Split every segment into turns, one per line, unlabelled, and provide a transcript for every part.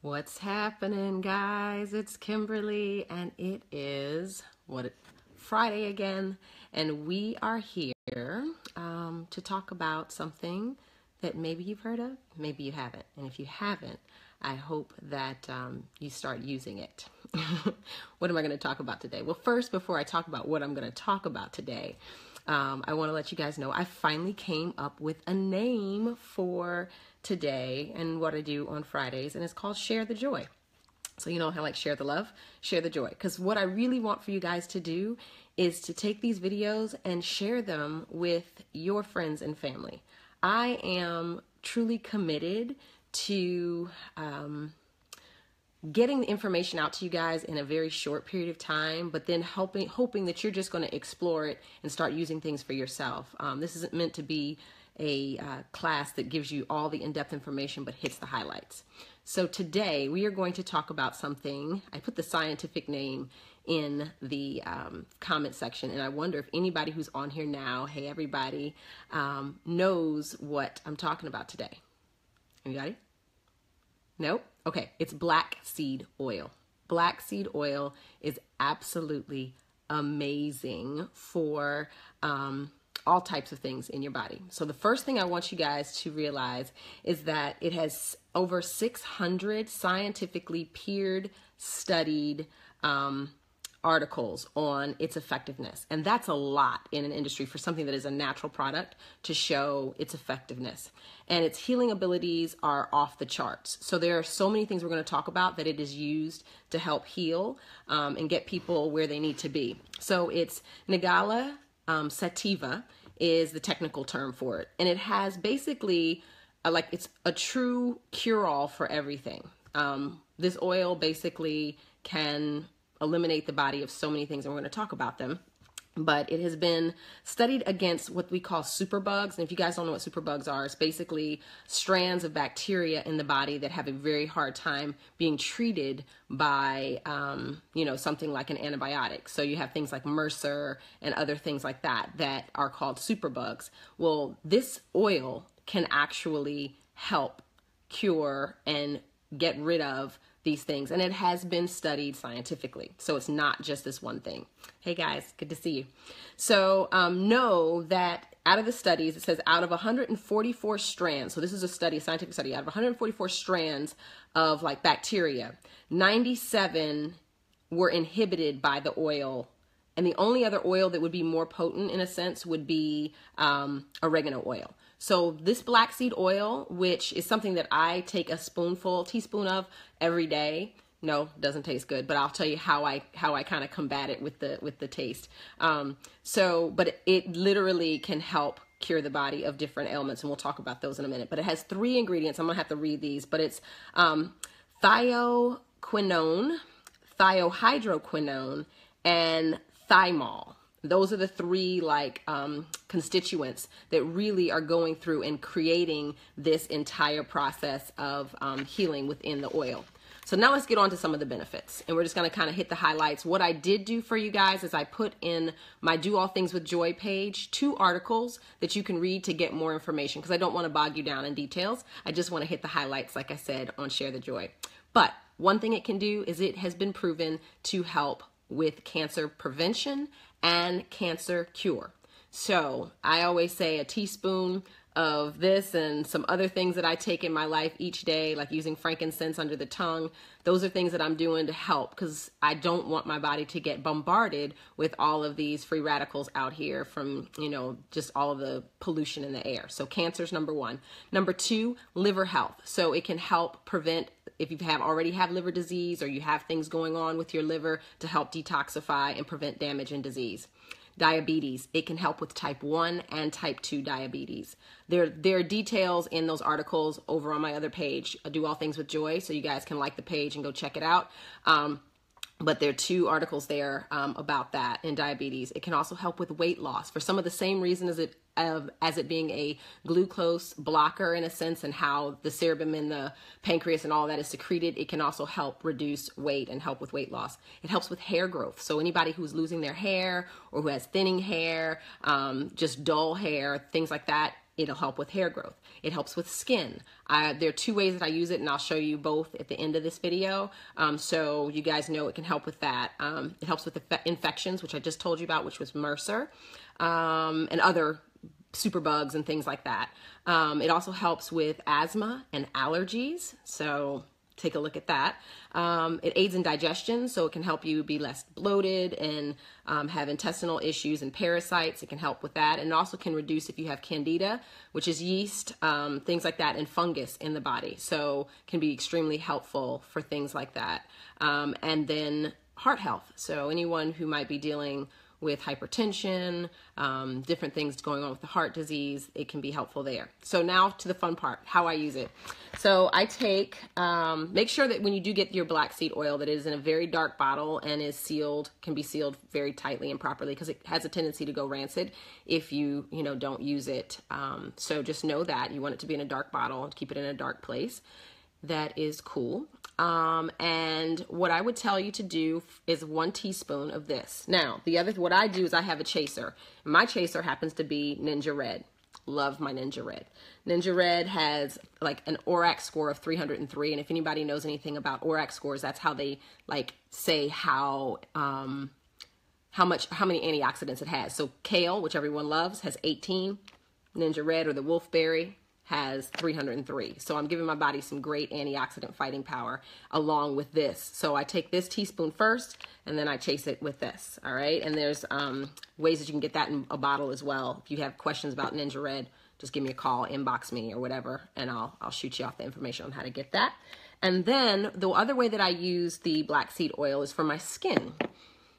What's happening, guys? It's Kimberly, and it is Friday again, and we are here to talk about something that maybe you've heard of, maybe you haven't, and if you haven't, I hope that you start using it. What am I going to talk about today? Well, first, before I talk about what I'm going to talk about today, I want to let you guys know I finally came up with a name for today and what I do on Fridays, and it's called Share the Joy. So you know how like share the love, share the joy. Because what I really want for you guys to do is to take these videos and share them with your friends and family. I am truly committed to getting the information out to you guys in a very short period of time, but then hoping that you're just going to explore it and start using things for yourself. This isn't meant to be a class that gives you all the in-depth information but hits the highlights. So today we are going to talk about something. I put the scientific name in the comment section, and I wonder if anybody who's on here now, hey everybody, knows what I'm talking about today. Anybody? Nope? Okay, it's black seed oil. Black seed oil is absolutely amazing for all types of things in your body. So the first thing I want you guys to realize is that it has over 600 scientifically peered, studied articles on its effectiveness. And that's a lot in an industry for something that is a natural product to show its effectiveness. And its healing abilities are off the charts. So there are so many things we're going to talk about that it is used to help heal and get people where they need to be. So it's Nigella Sativa is the technical term for it. And it has basically it's a true cure-all for everything. This oil basically can eliminate the body of so many things, and we're going to talk about them. But it has been studied against what we call superbugs. And if you guys don't know what superbugs are, it's basically strands of bacteria in the body that have a very hard time being treated by, something like an antibiotic. So you have things like MRSA and other things like that that are called superbugs. Well, this oil can actually help cure and get rid of these things, and it has been studied scientifically, so it's not just this one thing. Hey guys, good to see you. So know that out of the studies, it says out of 144 strands, so this is a study, a scientific study, out of 144 strands of like bacteria, 97 were inhibited by the oil, and the only other oil that would be more potent in a sense would be oregano oil. So this black seed oil, which is something that I take a teaspoon of every day. No, doesn't taste good, but I'll tell you how I kind of combat it with the taste. But it literally can help cure the body of different ailments, and we'll talk about those in a minute. But it has 3 ingredients. I'm gonna have to read these, but it's thioquinone, thiohydroquinone, and thymol. Those are the 3 constituents that really are going through and creating this entire process of healing within the oil. So now let's get on to some of the benefits, and we're just going to kind of hit the highlights. What I did do for you guys is I put in my Do All Things with Joy page 2 articles that you can read to get more information, because I don't want to bog you down in details. I just want to hit the highlights, like I said, on Share the Joy. But one thing it can do is it has been proven to help with cancer prevention and cancer cure. So I always say a teaspoon of this and some other things that I take in my life each day, like using frankincense under the tongue. Those are things that I'm doing to help, because I don't want my body to get bombarded with all of these free radicals out here from, just all of the pollution in the air. So cancer's number 1. Number 2, liver health. So it can help prevent, if you already have liver disease or you have things going on with your liver, to help detoxify and prevent damage and disease. Diabetes, it can help with type 1 and type 2 diabetes. There are details in those articles over on my other page, Do All Things with Joy, so you guys can like the page and go check it out. But there are 2 articles there about that in diabetes. It can also help with weight loss for some of the same reason as it being a glucose blocker in a sense, and how the sebum in the pancreas and all that is secreted. It can also help reduce weight and help with weight loss. It helps with hair growth. So anybody who's losing their hair or who has thinning hair, just dull hair, things like that, it'll help with hair growth. It helps with skin. There are 2 ways that I use it, and I'll show you both at the end of this video. So you guys know it can help with that. It helps with infections, which I just told you about, which was MRSA, and other superbugs and things like that. It also helps with asthma and allergies. So take a look at that. It aids in digestion, so it can help you be less bloated and have intestinal issues and parasites. It can help with that. And it also can reduce if you have candida, which is yeast, things like that, and fungus in the body. So can be extremely helpful for things like that. And then heart health. So anyone who might be dealing with hypertension, different things going on with the heart disease, it can be helpful there. So now to the fun part, how I use it. So I take, make sure that when you do get your black seed oil that it is in a very dark bottle and is sealed, can be sealed very tightly and properly, because it has a tendency to go rancid if you don't use it. So just know that you want it to be in a dark bottle and keep it in a dark place. That is cool. And what I would tell you to do is 1 teaspoon of this. Now, what I do is I have a chaser. My chaser happens to be Ninja Red. Love my Ninja Red. Ninja Red has like an ORAC score of 303. And if anybody knows anything about ORAC scores, that's how they like say how many antioxidants it has. So kale, which everyone loves, has 18. Ninja Red, or the wolfberry, has 303. So I'm giving my body some great antioxidant fighting power along with this. So I take this teaspoon first, and then I chase it with this. All right. And there's ways that you can get that in a bottle as well. If you have questions about Ninja Red, just give me a call, inbox me or whatever, and I'll shoot you off the information on how to get that. And then the other way that I use the black seed oil is for my skin.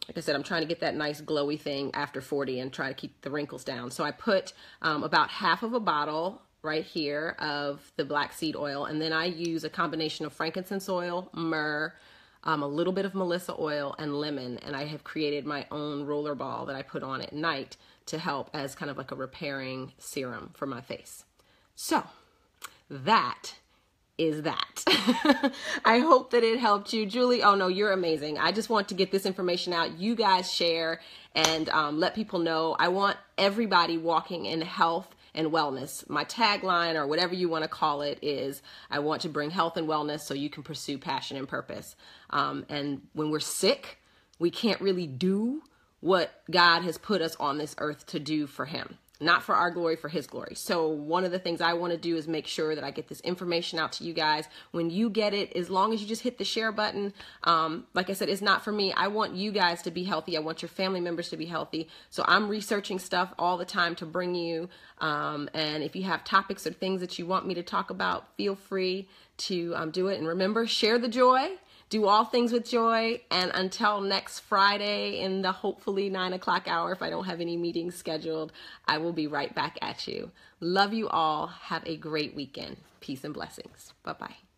Like I said, I'm trying to get that nice glowy thing after 40 and try to keep the wrinkles down. So I put about half of a bottle right here of the black seed oil, and then I use a combination of frankincense oil, myrrh, a little bit of melissa oil, and lemon, and I have created my own roller ball that I put on at night to help as kind of like a repairing serum for my face. So that is that. I hope that it helped you. Julie, oh no, you're amazing. I just want to get this information out. You guys share and let people know. I want everybody walking in health and wellness. My tagline, or whatever you want to call it, is I want to bring health and wellness so you can pursue passion and purpose. And when we're sick, we can't really do what God has put us on this earth to do for Him. Not for our glory, for His glory. So one of the things I want to do is make sure that I get this information out to you guys. When you get it, as long as you just hit the share button, like I said, it's not for me. I want you guys to be healthy. I want your family members to be healthy. So I'm researching stuff all the time to bring you. And if you have topics or things that you want me to talk about, feel free to do it. And remember, share the joy. Do all things with joy, and until next Friday in the hopefully 9 o'clock hour, if I don't have any meetings scheduled, I will be right back at you. Love you all. Have a great weekend. Peace and blessings. Bye-bye.